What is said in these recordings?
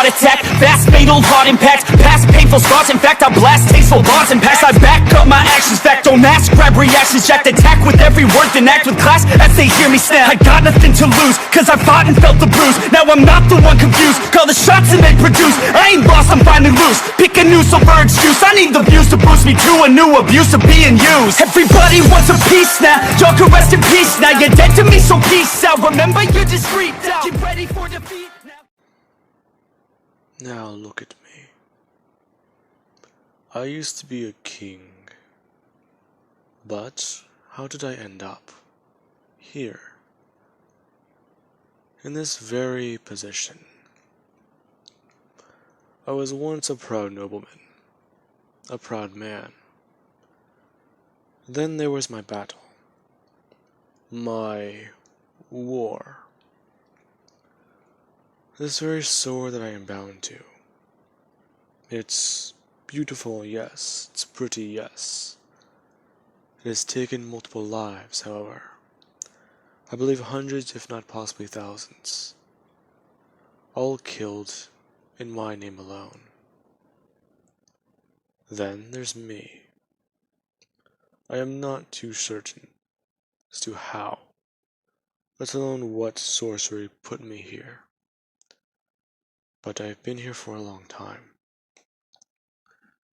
heart attack, fast fatal heart impact, past painful scars. In fact, I blast tasteful bars and packs. I back up my actions, fact don't ask, grab reactions, jacked attack with every word, then act with class as they hear me snap. I got nothing to lose, cause I fought and felt the bruise. Now I'm not the one confused, call the shots and they produce. I ain't lost, I'm finally loose, pick a new silver excuse. I need the views to boost me to a new abuse of being used. Everybody wants a piece now, y'all can rest in peace now. You're dead to me, so peace out. Remember, you're discreet out. Get ready for defeat now. Now look at me. I used to be a king. But how did I end up here? In this very position. I was once a proud nobleman, a proud man. Then there was my battle, my war. This very sword that I am bound to. It's beautiful, yes. It's pretty, yes. It has taken multiple lives, however. I believe hundreds, if not possibly thousands. All killed in my name alone. Then there's me. I am not too certain as to how, let alone what sorcery put me here. But I've been here for a long time.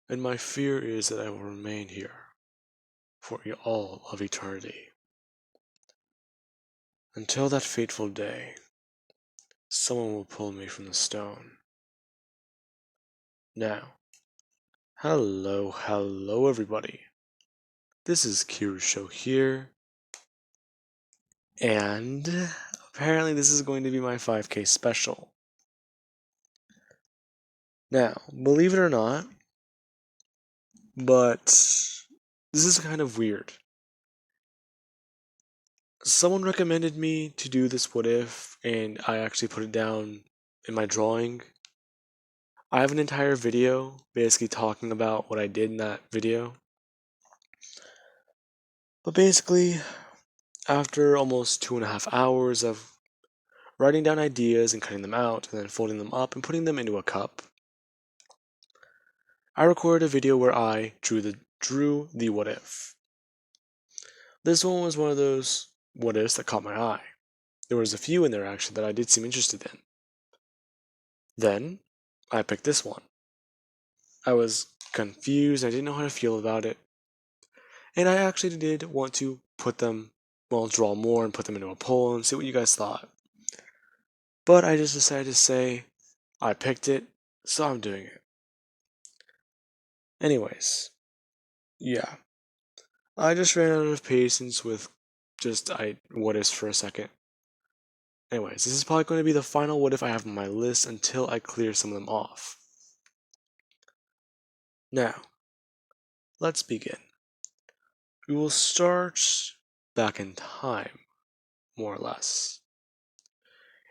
And my fear is that I will remain here for all of eternity. Until that fateful day, someone will pull me from the stone. Now, hello everybody. This is Kirusho here, and apparently this is going to be my 5K special. Now, believe it or not, but this is kind of weird. Someone recommended me to do this what if, and I actually put it down in my drawing. I have an entire video basically talking about what I did in that video. But basically, after almost 2.5 hours of writing down ideas and cutting them out, and then folding them up and putting them into a cup, I recorded a video where I drew the what if. This one was one of those what ifs that caught my eye. There was a few in there actually that I did seem interested in. Then I picked this one. I was confused, I didn't know how to feel about it. And I actually did want to draw more and put them into a poll and see what you guys thought. But I just decided to say, I picked it, so I'm doing it. Anyways, yeah. I just ran out of patience with what ifs for a second. Anyways, this is probably going to be the final what if I have on my list until I clear some of them off. Now, let's begin. We will start back in time, more or less.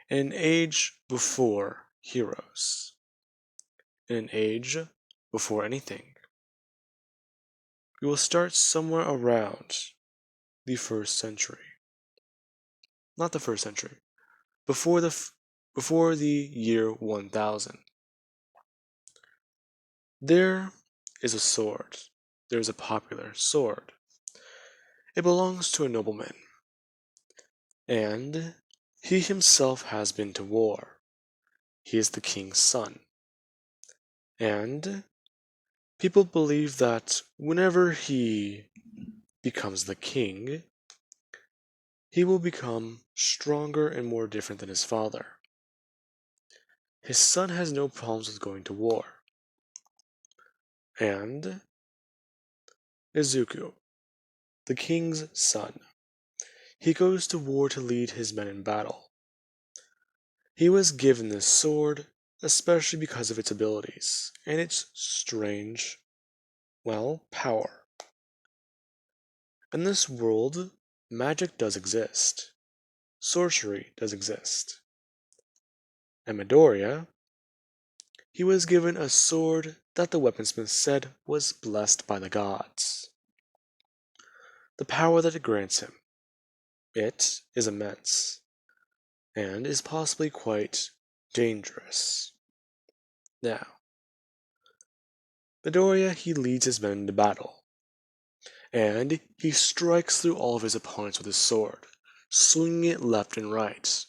In an age before heroes. In an age before anything. We will start somewhere around the 1st century. Not the 1st century. Before the year 1000. There is a sword. There is a popular sword. It belongs to a nobleman. And he himself has been to war. He is the king's son. And people believe that whenever he becomes the king, he will become stronger and more different than his father. His son has no problems with going to war. And Izuku, the king's son, he goes to war to lead his men in battle. He was given this sword especially because of its abilities and its strange, power. In this world, magic does exist. Sorcery does exist. And Midoriya, he was given a sword that the weaponsmith said was blessed by the gods. The power that it grants him, it is immense, and is possibly quite dangerous. Now, Midoriya, he leads his men into battle, and he strikes through all of his opponents with his sword, swinging it left and right.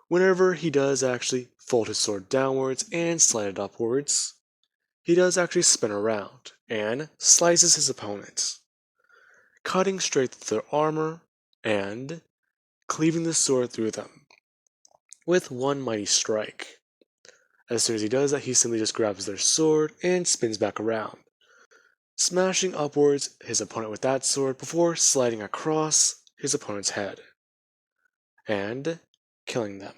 Whenever he does actually fold his sword downwards and slide it upwards, he does actually spin around and slices his opponent, cutting straight through their armor and cleaving the sword through them with one mighty strike. As soon as he does that, he simply just grabs their sword and spins back around, smashing upwards his opponent with that sword before sliding across his opponent's head and killing them.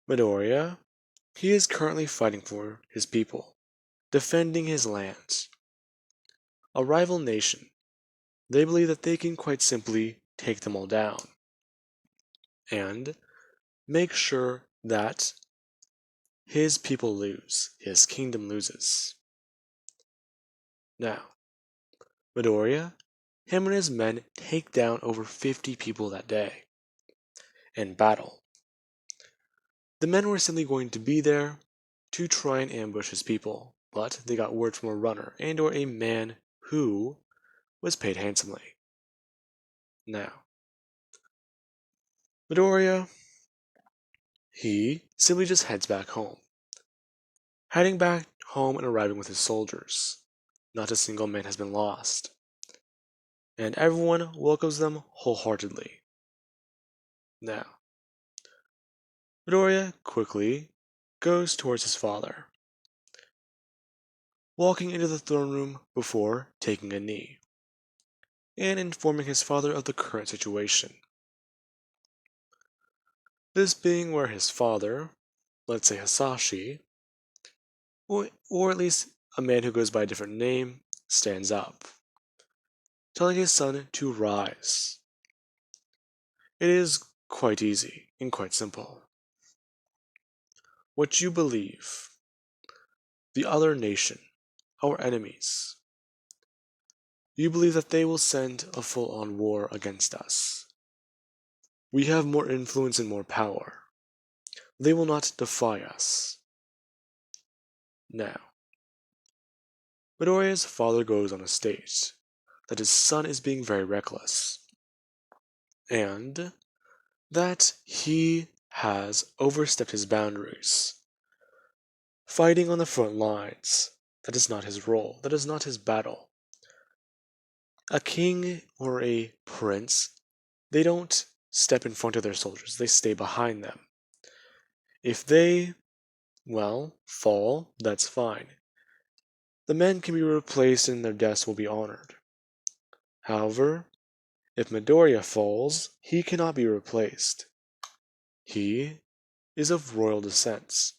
Midoriya, he is currently fighting for his people, defending his lands. A rival nation, they believe that they can quite simply take them all down and make sure that his people lose, his kingdom loses. Now, Midoriya, him and his men take down over 50 people that day in battle. The men were simply going to be there to try and ambush his people, but they got word from a runner and or a man who was paid handsomely. Now, Midoriya, he simply just heads back home, heading back home and arriving with his soldiers. Not a single man has been lost, and everyone welcomes them wholeheartedly. Now, Midoriya quickly goes towards his father, walking into the throne room before taking a knee, and informing his father of the current situation. This being where his father, let's say Hasashi, or at least a man who goes by a different name, stands up, telling his son to rise. It is quite easy and quite simple. What you believe, the other nation, our enemies, you believe that they will send a full-on war against us. We have more influence and more power. They will not defy us. Now, Midoriya's father goes on a state that his son is being very reckless, and that he has overstepped his boundaries. Fighting on the front lines, that is not his role, that is not his battle. A king or a prince, they don't step in front of their soldiers, they stay behind them. If they, well, fall, that's fine. The men can be replaced and their deaths will be honored. However, if Midoriya falls, he cannot be replaced. He is of royal descent,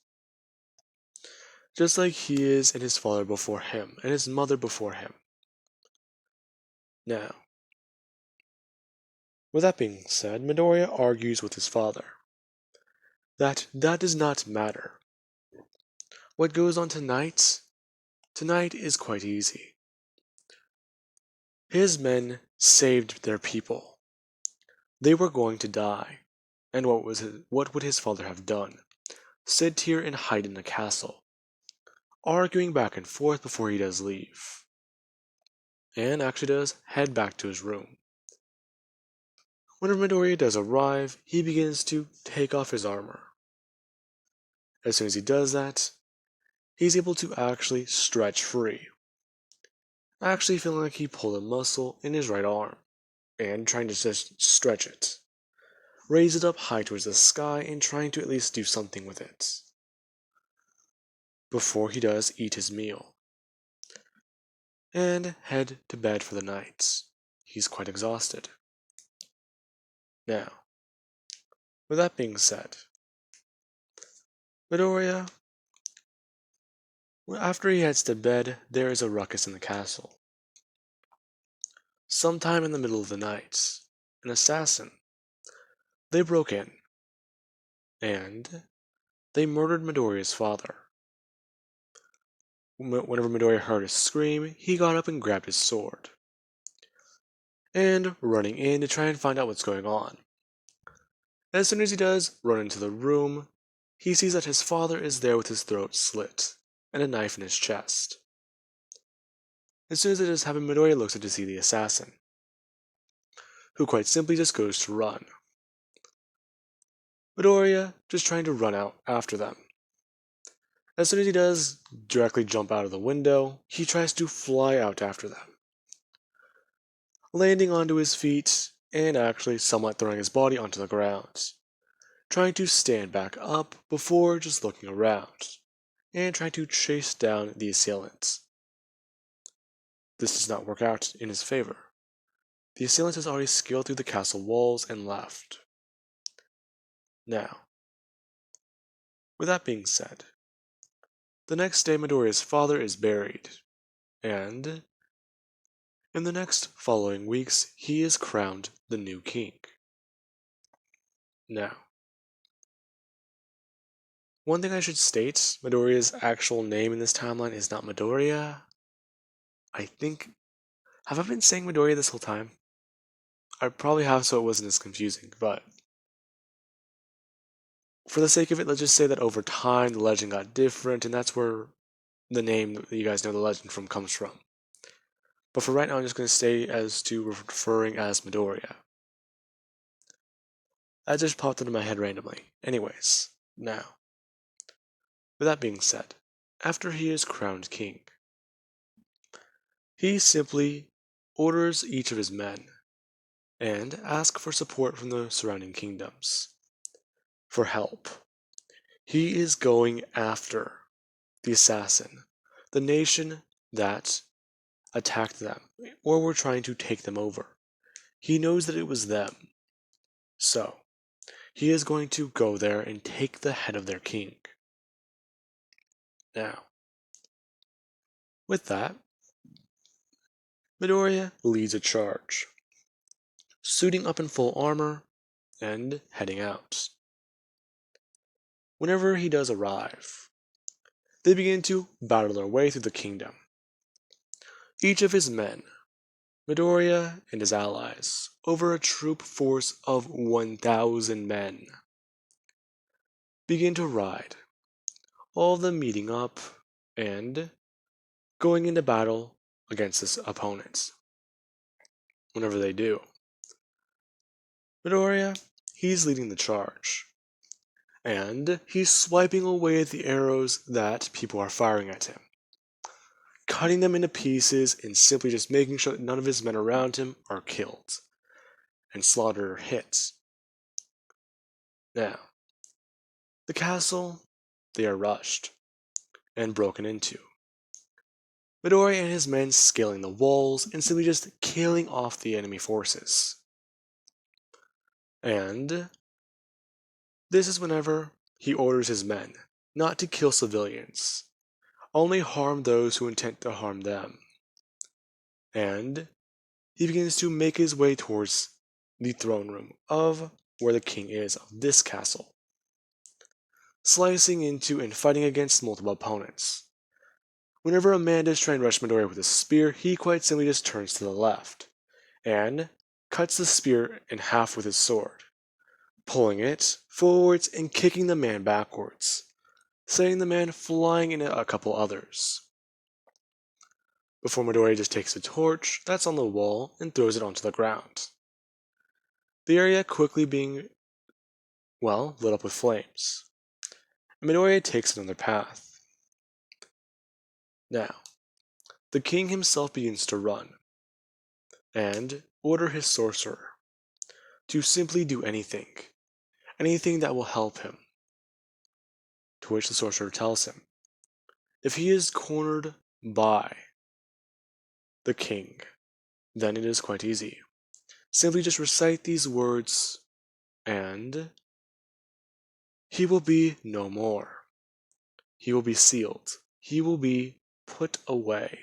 just like he is and his father before him, and his mother before him. Now, with that being said, Midoriya argues with his father that does not matter. What goes on tonight is quite easy. His men saved their people. They were going to die, and what would his father have done? Sit here and hide in a castle, arguing back and forth before he does leave, and actually does head back to his room. Whenever Midoriya does arrive, he begins to take off his armor. As soon as he does that, he's able to actually stretch free, actually feeling like he pulled a muscle in his right arm, and trying to just stretch it, raise it up high towards the sky, and trying to at least do something with it, before he does eat his meal, and head to bed for the night. He's quite exhausted. Now, with that being said, Midoriya, after he heads to bed, there is a ruckus in the castle. Sometime in the middle of the night, an assassin, they broke in, and they murdered Midoriya's father. Whenever Midoriya heard a scream, he got up and grabbed his sword, and running in to try and find out what's going on. As soon as he does, run into the room, he sees that his father is there with his throat slit and a knife in his chest. As soon as it has happened, Midoriya looks up to see the assassin, who quite simply just goes to run. Midoriya just trying to run out after them. As soon as he does directly jump out of the window, he tries to fly out after them, landing onto his feet and actually somewhat throwing his body onto the ground, trying to stand back up before just looking around, and trying to chase down the assailants. This does not work out in his favor. The assailant has already scaled through the castle walls and left. Now, with that being said, the next day Midoriya's father is buried, and in the next following weeks he is crowned the new king. Now, one thing I should state, Midoriya's actual name in this timeline is not Midoriya. I think... Have I been saying Midoriya this whole time? I probably have, so it wasn't as confusing, but for the sake of it, let's just say that over time the legend got different, and that's where the name that you guys know the legend from comes from. But for right now, I'm just going to stay as to referring as Midoriya. That just popped into my head randomly. Anyways, now, with that being said, after he is crowned king, he simply orders each of his men and asks for support from the surrounding kingdoms for help. He is going after the assassin, the nation that attacked them or were trying to take them over. He knows that it was them, so he is going to go there and take the head of their king. Now, with that, Midoriya leads a charge, suiting up in full armor and heading out. Whenever he does arrive, they begin to battle their way through the kingdom. Each of his men, Midoriya and his allies, over a troop force of 1,000 men, begin to ride, all of them meeting up and going into battle against his opponents. Whenever they do, Midoriya, he's leading the charge, and he's swiping away at the arrows that people are firing at him, cutting them into pieces and simply just making sure that none of his men around him are killed and slaughtered or hit. Now, the castle, they are rushed and broken into. Midoriya and his men scaling the walls and simply just killing off the enemy forces. And this is whenever he orders his men not to kill civilians, only harm those who intend to harm them. And he begins to make his way towards the throne room of where the king is of this castle, slicing into and fighting against multiple opponents. Whenever Amanda is trying to rush Midoriya with a spear, he quite simply just turns to the left and cuts the spear in half with his sword, pulling it forwards and kicking the man backwards, sending the man flying into a couple others. Before Midoriya just takes a torch that's on the wall and throws it onto the ground. The area quickly being, lit up with flames. Midoriya takes another path. Now, the king himself begins to run, and order his sorcerer to simply do anything that will help him. To which the sorcerer tells him, if he is cornered by the king, then it is quite easy. Simply just recite these words, and he will be no more. He will be sealed. He will be put away,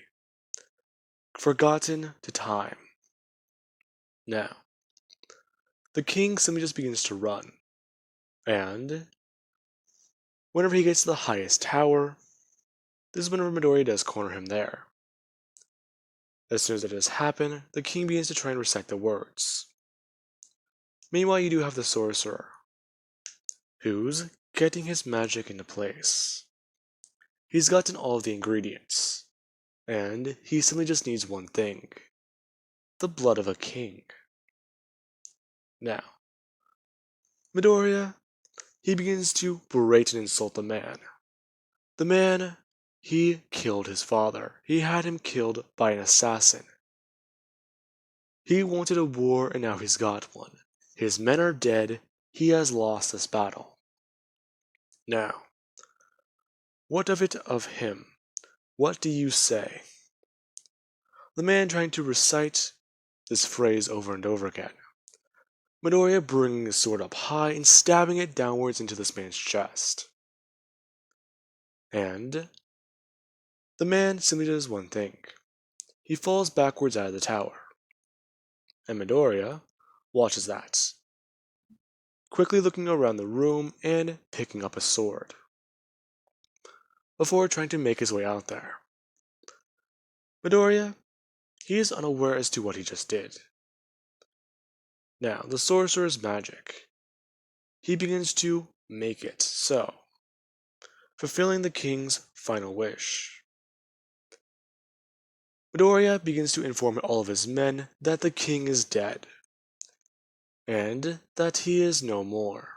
forgotten to time. Now, the king simply just begins to run, and whenever he gets to the highest tower, this is whenever Midoriya does corner him there. As soon as it does happen, the king begins to try and recite the words. Meanwhile, you do have the sorcerer, who's getting his magic into place. He's gotten all of the ingredients, and he simply just needs one thing: the blood of a king. Now, Midoriya, he begins to berate and insult the man. The man, he killed his father. He had him killed by an assassin. He wanted a war and now he's got one. His men are dead. He has lost this battle. Now, what of it of him? What do you say? The man trying to recite this phrase over and over again. Midoriya bringing his sword up high and stabbing it downwards into this man's chest. And the man simply does one thing. He falls backwards out of the tower. And Midoriya watches that, quickly looking around the room and picking up a sword, before trying to make his way out there. Midoriya, he is unaware as to what he just did. Now, the sorcerer's magic. He begins to make it so, fulfilling the king's final wish. Midoriya begins to inform all of his men that the king is dead, and that he is no more.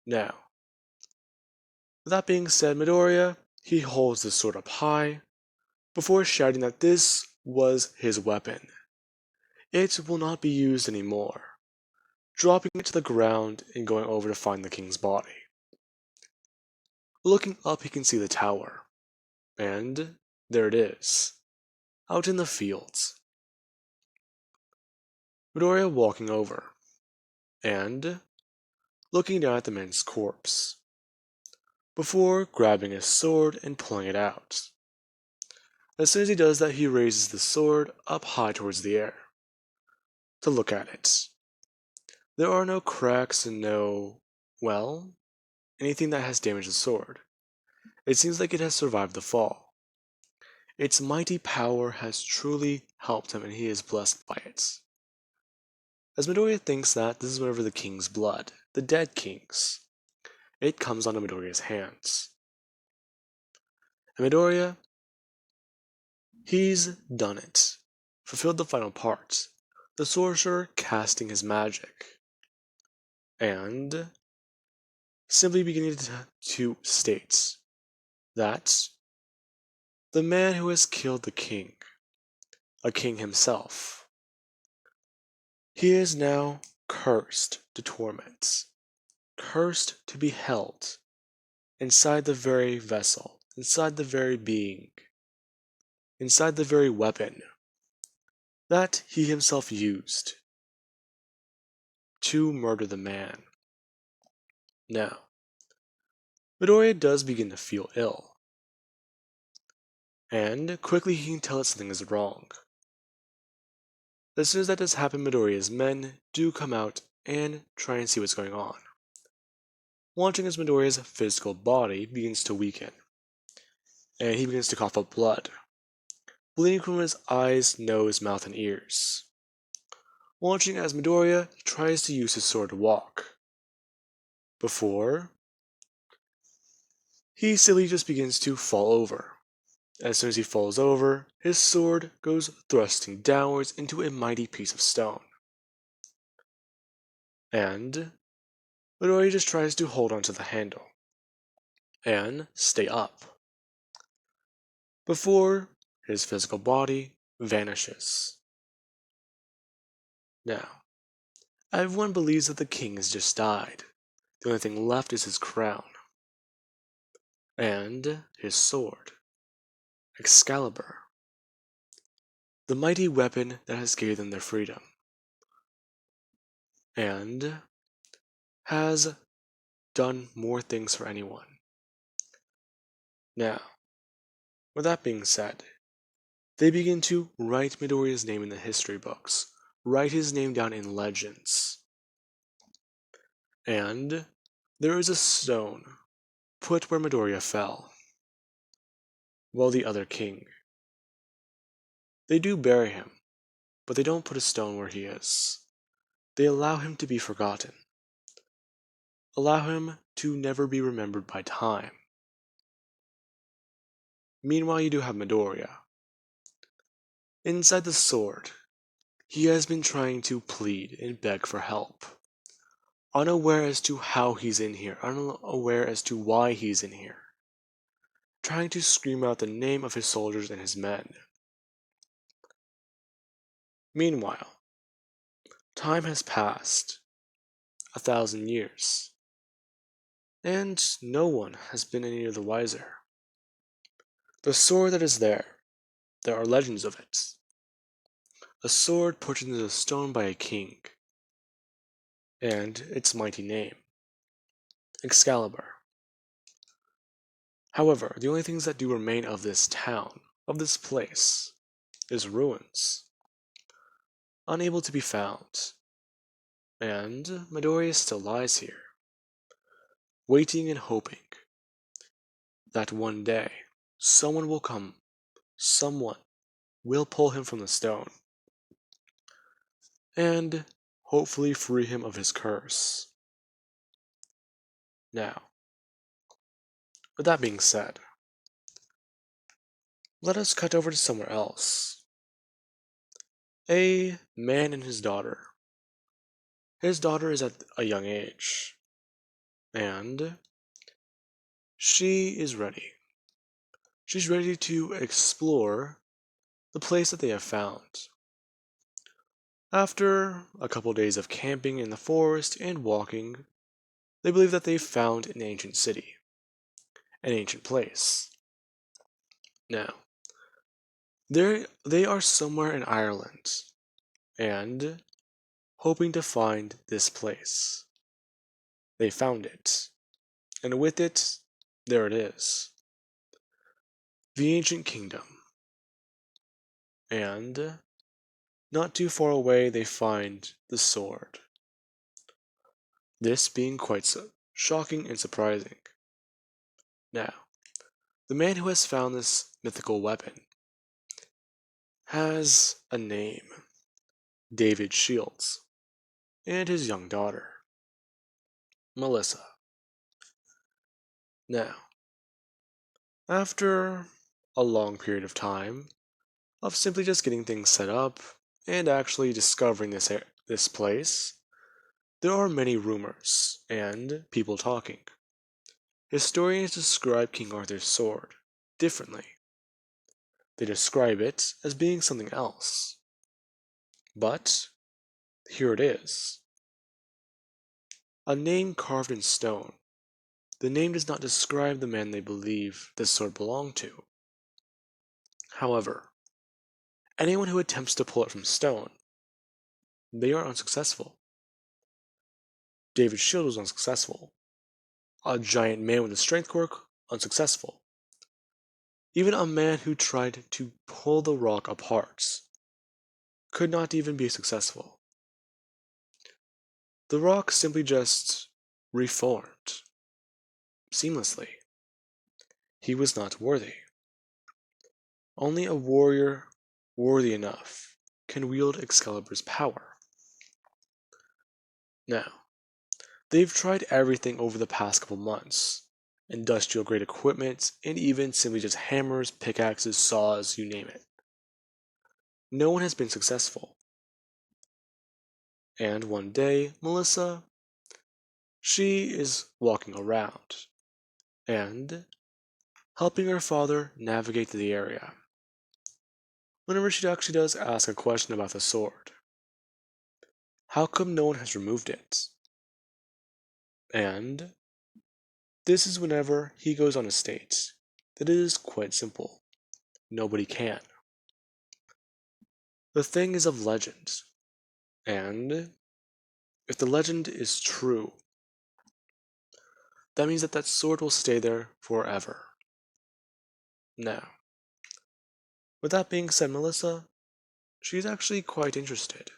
Now, with that being said, Midoriya, he holds the sword up high, before shouting that this was his weapon. It will not be used anymore, dropping it to the ground and going over to find the king's body. Looking up, he can see the tower, and there it is, out in the fields. Midoriya walking over, and looking down at the man's corpse, before grabbing his sword and pulling it out. As soon as he does that, he raises the sword up high towards the air, to look at it. There are no cracks and no, well, anything that has damaged the sword. It seems like it has survived the fall. Its mighty power has truly helped him and he is blessed by it. As Midoriya thinks that this is whenever the king's blood, the dead king's, it comes onto Midoriya's hands. And Midoriya, he's done it, fulfilled the final part, the sorcerer casting his magic, and simply beginning to state that the man who has killed the king, a king himself, he is now cursed to torment, cursed to be held inside the very vessel, inside the very being, inside the very weapon that he himself used to murder the man. Now, Midoriya does begin to feel ill, and quickly he can tell that something is wrong. As soon as that does happen, Midoriya's men do come out and try and see what's going on. Watching as Midoriya's physical body begins to weaken, and he begins to cough up blood, bleeding from his eyes, nose, mouth, and ears. Watching as Midoriya tries to use his sword to walk, before he silly just begins to fall over. As soon as he falls over, his sword goes thrusting downwards into a mighty piece of stone. And Midoriya just tries to hold onto the handle and stay up, before his physical body vanishes. Now, everyone believes that the king has just died. The only thing left is his crown and his sword, Excalibur, the mighty weapon that has gave them their freedom, and has done more things for anyone. Now, with that being said, they begin to write Midoriya's name in the history books, write his name down in legends. And there is a stone put where Midoriya fell, while the other king. They do bury him, but they don't put a stone where he is. They allow him to be forgotten. allow him to never be remembered by time. Meanwhile, you do have Midoriya. Inside the sword, he has been trying to plead and beg for help, unaware as to how he's in here, unaware as to why he's in here, trying to scream out the name of his soldiers and his men. Meanwhile, time has passed 1,000 years, and no one has been any the wiser. The sword that is there are legends of it. A sword put into the stone by a king, and its mighty name, Excalibur. However, the only things that do remain of this town, of this place, is ruins, unable to be found, and Midoriya still lies here, waiting and hoping that one day someone will come, someone will pull him from the stone, and hopefully free him of his curse. Now, with that being said, let us cut over to somewhere else. A man and his daughter. His daughter is at a young age, and she is ready. She's ready to explore the place that they have found. After a couple days of camping in the forest and walking, they believe that they've found an ancient city, an ancient place. Now, they are somewhere in Ireland, and hoping to find this place. They found it, and with it, there it is. The ancient kingdom. And not too far away they find the sword. This being quite shocking and surprising. Now, the man who has found this mythical weapon has a name, David Shields, and his young daughter, Melissa. Now, after a long period of time of simply just getting things set up and actually discovering this place, there are many rumors and people talking. Historians describe King Arthur's sword differently. They describe it as being something else. But here it is. A name carved in stone. The name does not describe the man they believe this sword belonged to. However, anyone who attempts to pull it from stone, they are unsuccessful. David Shield was unsuccessful. A giant man with a strength quirk, unsuccessful. Even a man who tried to pull the rock apart could not even be successful. The rock simply just reformed seamlessly. He was not worthy. Only a warrior worthy enough can wield Excalibur's power. Now, they've tried everything over the past couple months. Industrial grade equipment, and even simply just hammers, pickaxes, saws, you name it. No one has been successful. And one day, Melissa, she is walking around and helping her father navigate the area. Whenever she actually does ask a question about the sword, how come no one has removed it? And this is whenever he goes on a state that it is quite simple. Nobody can. The thing is of legend, and if the legend is true, that means that that sword will stay there forever. Now, with that being said, Melissa, she's actually quite interested,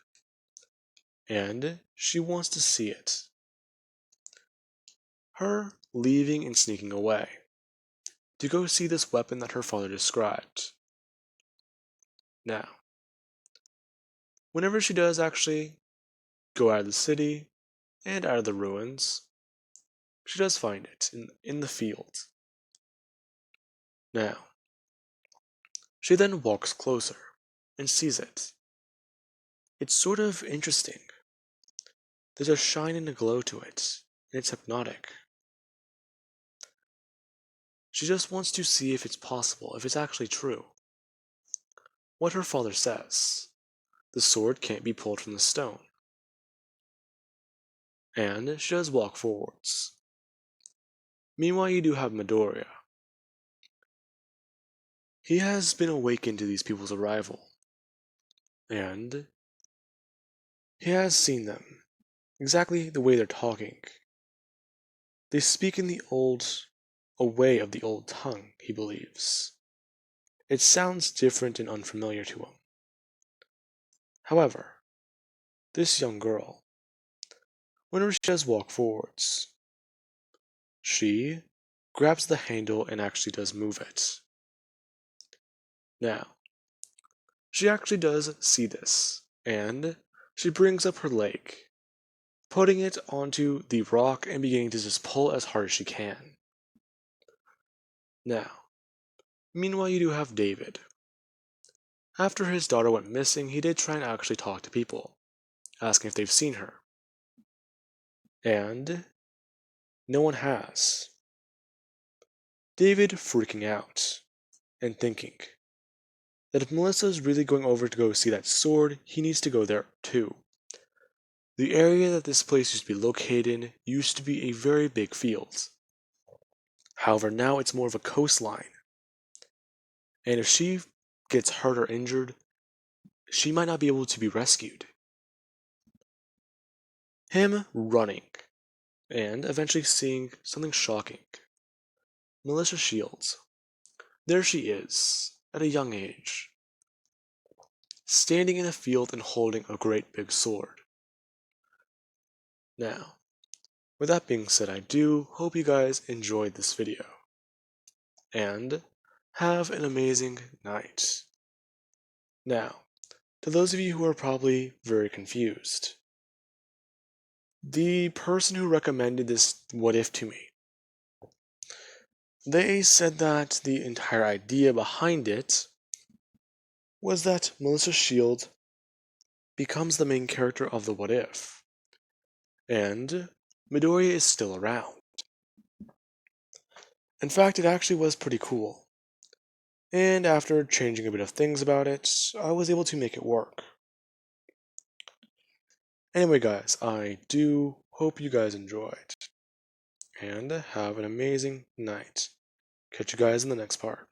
and she wants to see it. Her leaving and sneaking away to go see this weapon that her father described. Now, whenever she does actually go out of the city and out of the ruins, she does find it in the field. Now, she then walks closer and sees it. It's sort of interesting. There's a shine and a glow to it, and it's hypnotic. She just wants to see if it's possible, if it's actually true. What her father says. The sword can't be pulled from the stone. And she does walk forwards. Meanwhile, you do have Midoriya. He has been awakened to these people's arrival. And he has seen them. Exactly the way they're talking. They speak in a way of the old tongue, he believes. It sounds different and unfamiliar to him. However, this young girl, whenever she does walk forwards, she grabs the handle and actually does move it. Now, she actually does see this, and she brings up her leg, putting it onto the rock and beginning to just pull as hard as she can. Now, meanwhile, you do have David. After his daughter went missing, he did try and actually talk to people, asking if they've seen her. And no one has. David freaking out and thinking that if Melissa's really going over to go see that sword, he needs to go there too. The area that this place used to be located in used to be a very big field. However, now it's more of a coastline. And if she gets hurt or injured, she might not be able to be rescued. Him running, and eventually seeing something shocking. Melissa Shields. There she is, at a young age, standing in a field and holding a great big sword. Now, with that being said, I do hope you guys enjoyed this video, and have an amazing night. Now, to those of you who are probably very confused, the person who recommended this what if to me, they said that the entire idea behind it was that Melissa Shield becomes the main character of the what if, and Midoriya is still around. In fact, it actually was pretty cool. And after changing a bit of things about it, I was able to make it work. Anyway guys, I do hope you guys enjoyed. And have an amazing night. Catch you guys in the next part.